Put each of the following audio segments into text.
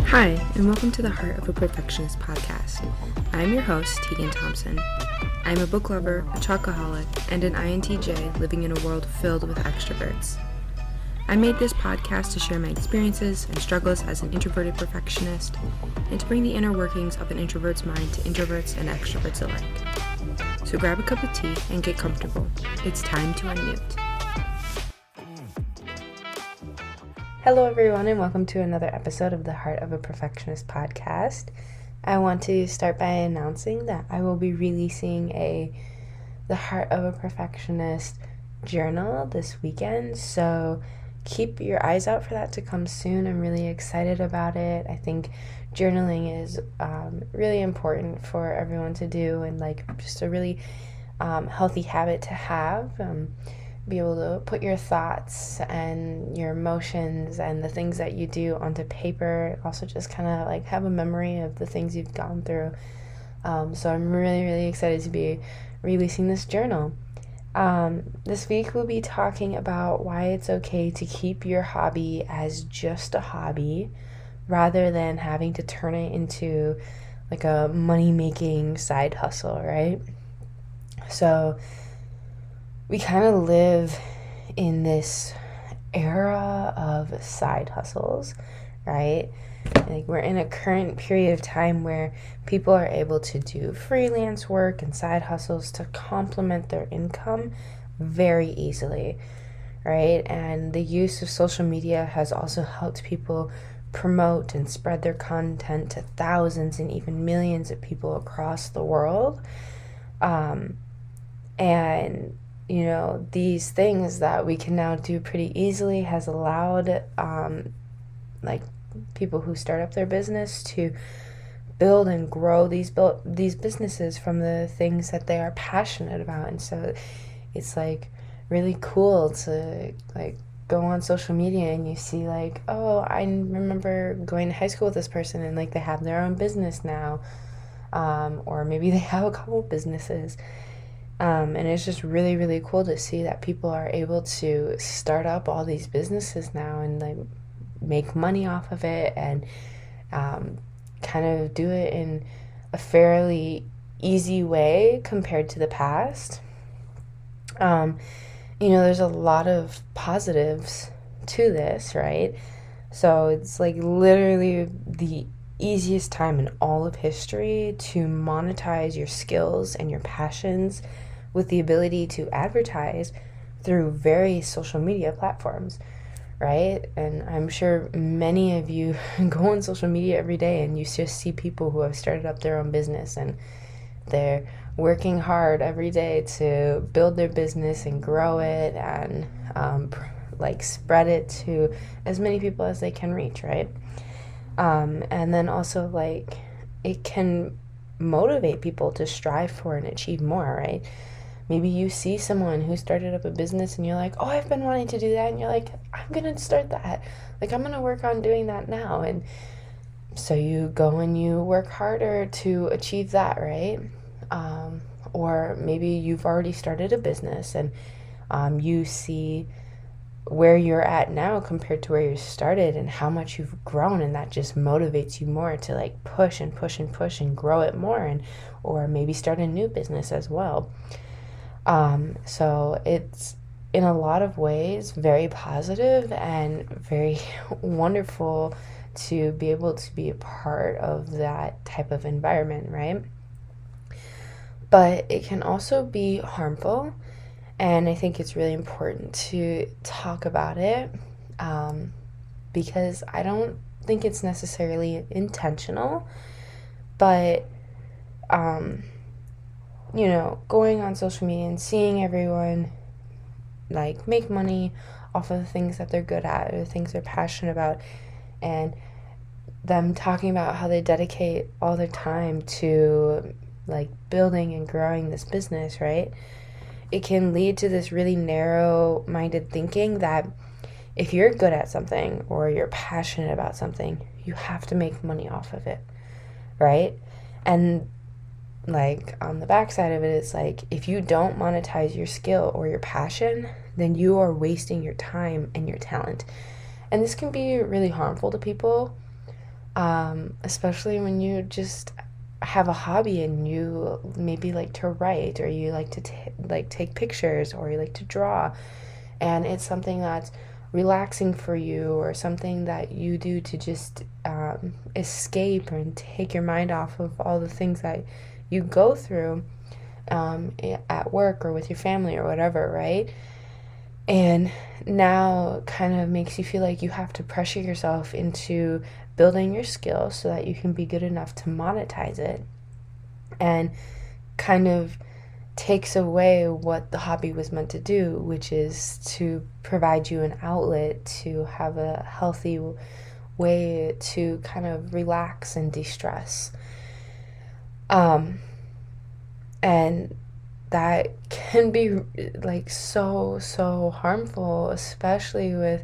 Hi, and welcome to the Heart of a Perfectionist podcast. I'm your host, Tegan Thompson. I'm a book lover, a chocoholic, and an INTJ living in a world filled with extroverts. I made this podcast to share my experiences and struggles as an introverted perfectionist, and to bring the inner workings of an introvert's mind to introverts and extroverts alike. So grab a cup of tea and get comfortable. It's time to unmute. Hello everyone, and welcome to another episode of the Heart of a Perfectionist podcast. I want to start by announcing that I will be releasing the Heart of a Perfectionist journal this weekend, so keep your eyes out for that to come soon. I'm really excited about it. I think journaling is really important for everyone to do, and just a really healthy habit to have. Be able to put your thoughts and your emotions and the things that you do onto paper. Also just kind of have a memory of the things you've gone through. So I'm really, really excited to be releasing this journal. This week we'll be talking about why it's okay to keep your hobby as just a hobby rather than having to turn it into a money-making side hustle, right? So we kind of live in this era of side hustles, right? We're in a current period of time where people are able to do freelance work and side hustles to complement their income very easily, right? And the use of social media has also helped people promote and spread their content to thousands and even millions of people across the world. And these things that we can now do pretty easily has allowed people who start up their business to build and grow these businesses from the things that they are passionate about. And so it's really cool to go on social media and you see oh, I remember going to high school with this person and they have their own business now, or maybe they have a couple businesses. And it's just really, really cool to see that people are able to start up all these businesses now and make money off of it and kind of do it in a fairly easy way compared to the past. There's a lot of positives to this, right? So it's literally the easiest time in all of history to monetize your skills and your passions with the ability to advertise through various social media platforms, right? And I'm sure many of you go on social media every day and you just see people who have started up their own business and they're working hard every day to build their business and grow it and spread it to as many people as they can reach, right? And then also it can motivate people to strive for and achieve more, right? Maybe you see someone who started up a business and you're oh, I've been wanting to do that. And you're I'm going to start that. I'm going to work on doing that now. And so you go and you work harder to achieve that, right? Or maybe you've already started a business and you see where you're at now compared to where you started and how much you've grown, and that just motivates you more to push and push and push and grow it more, and or maybe start a new business as well. So it's in a lot of ways very positive and very wonderful to be able to be a part of that type of environment, right? But it can also be harmful. And I think it's really important to talk about it because I don't think it's necessarily intentional, but, going on social media and seeing everyone make money off of the things that they're good at or the things they're passionate about, and them talking about how they dedicate all their time to building and growing this business, right? It can lead to this really narrow-minded thinking that if you're good at something or you're passionate about something, you have to make money off of it, right? And on the backside of it, it's if you don't monetize your skill or your passion, then you are wasting your time and your talent. And this can be really harmful to people especially when you just have a hobby and you maybe like to write, or you like to take pictures, or you like to draw, and it's something that's relaxing for you, or something that you do to just escape and take your mind off of all the things that you go through at work or with your family or whatever, right? And now kind of makes you feel like you have to pressure yourself into building your skills so that you can be good enough to monetize it, and kind of takes away what the hobby was meant to do, which is to provide you an outlet to have a healthy way to kind of relax and de-stress. And that can be like so harmful, especially with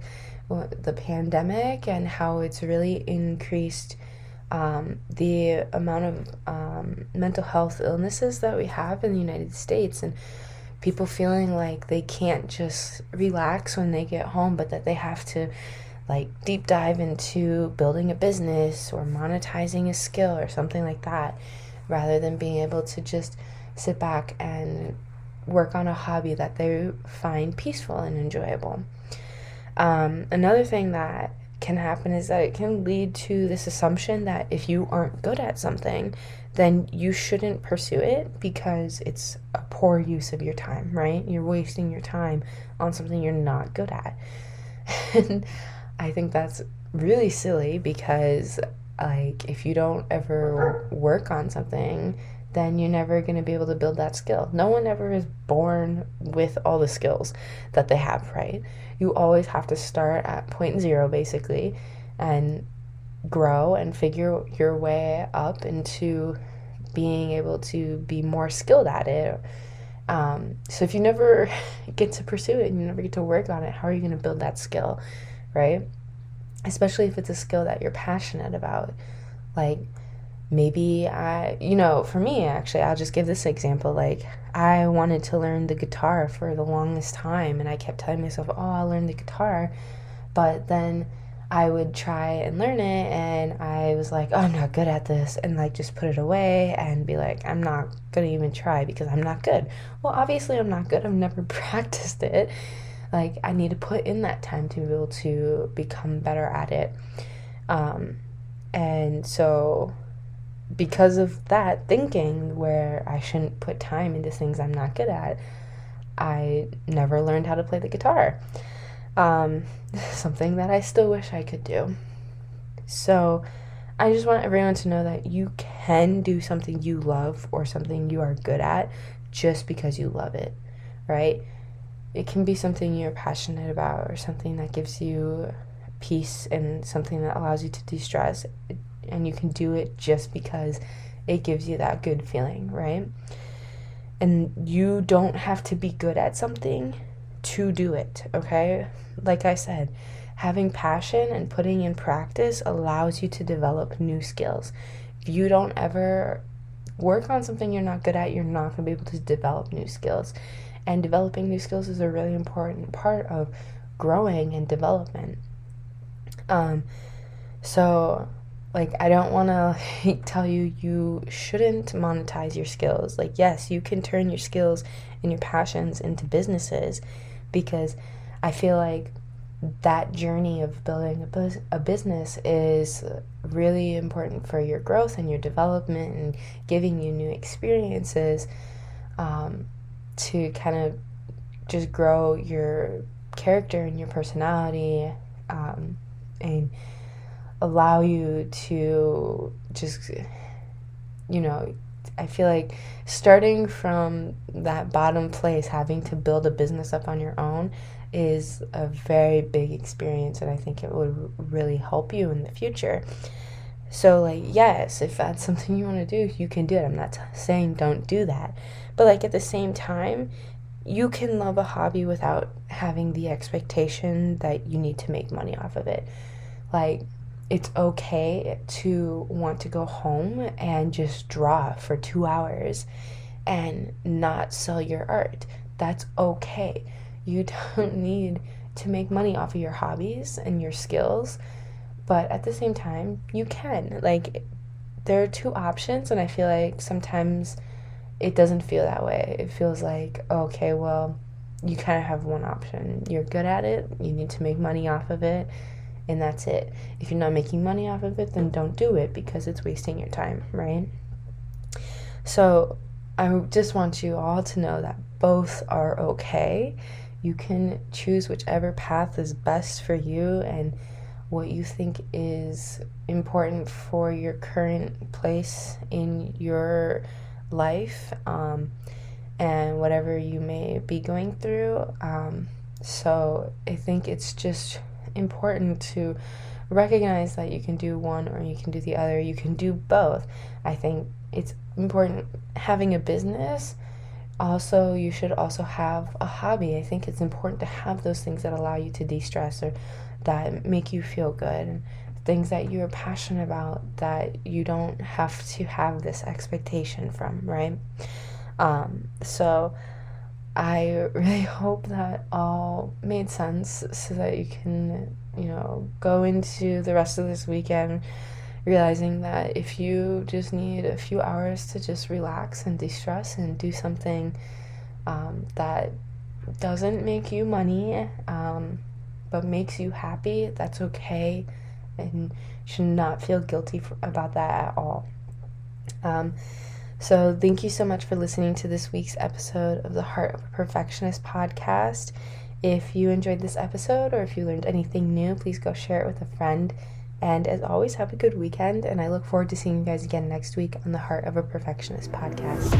the pandemic and how it's really increased the amount of mental health illnesses that we have in the United States, and people feeling like they can't just relax when they get home, but that they have to like deep dive into building a business or monetizing a skill or something like that, rather than being able to just sit back and work on a hobby that they find peaceful and enjoyable. Another thing that can happen is that it can lead to this assumption that if you aren't good at something, then you shouldn't pursue it because it's a poor use of your time, right? You're wasting your time on something you're not good at. And I think that's really silly because, like, if you don't ever work on something, then you're never going to be able to build that skill. No one ever is born with all the skills that they have, right? You always have to start at point zero, basically, and grow and figure your way up into being able to be more skilled at it. So if you never get to pursue it and you never get to work on it, how are you going to build that skill, right? Especially if it's a skill that you're passionate about. Like, maybe for me, actually, I'll just give this example. Like, I wanted to learn the guitar for the longest time, and I kept telling myself, oh, I'll learn the guitar. But then I would try and learn it, and I was like, oh, I'm not good at this, and like just put it away and be like, I'm not gonna even try because I'm not good. Well, obviously I'm not good. I've never practiced it. Like, I need to put in that time to be able to become better at it. And so because of that thinking where I shouldn't put time into things I'm not good at, I never learned how to play the guitar. Something that I still wish I could do. So I just want everyone to know that you can do something you love or something you are good at just because you love it, right? It can be something you're passionate about, or something that gives you peace and something that allows you to de-stress, and you can do it just because it gives you that good feeling, right? And you don't have to be good at something to do it, okay? Like I said, having passion and putting in practice allows you to develop new skills. If you don't ever work on something you're not good at, you're not going to be able to develop new skills. And developing new skills is a really important part of growing and development. So, like, I don't want to tell you you shouldn't monetize your skills. Like, yes, you can turn your skills and your passions into businesses, because I feel like that journey of building a business is really important for your growth and your development and giving you new experiences, to kind of just grow your character and your personality, and allow you to just, I feel like starting from that bottom place, having to build a business up on your own, is a very big experience, and I think it would really help you in the future. So, like, yes, if that's something you want to do, you can do it. I'm not saying don't do that. But, like, at the same time, you can love a hobby without having the expectation that you need to make money off of it. Like, it's okay to want to go home and just draw for 2 hours and not sell your art. That's okay. You don't need to make money off of your hobbies and your skills But at the same time, you can. Like, there are two options, and I feel like sometimes it doesn't feel that way. It feels like, okay, well, you kind of have one option. You're good at it, you need to make money off of it, and that's it. If you're not making money off of it, then don't do it because it's wasting your time, right? So I just want you all to know that both are okay. You can choose whichever path is best for you and what you think is important for your current place in your life, and whatever you may be going through. So I think it's just important to recognize that you can do one or you can do the other. You can do both. I think it's important having a business. Also, you should also have a hobby. I think it's important to have those things that allow you to de-stress or that make you feel good, and things that you're passionate about that you don't have to have this expectation from, right? So I really hope that all made sense so that you can, go into the rest of this weekend realizing that if you just need a few hours to just relax and de-stress and do something that doesn't make you money, but makes you happy, that's okay, and you should not feel guilty about that at all. So thank you so much for listening to this week's episode of the Heart of a Perfectionist podcast. If you enjoyed this episode or if you learned anything new, please go share it with a friend. And as always, have a good weekend, and I look forward to seeing you guys again next week on the Heart of a Perfectionist podcast.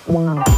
Wow.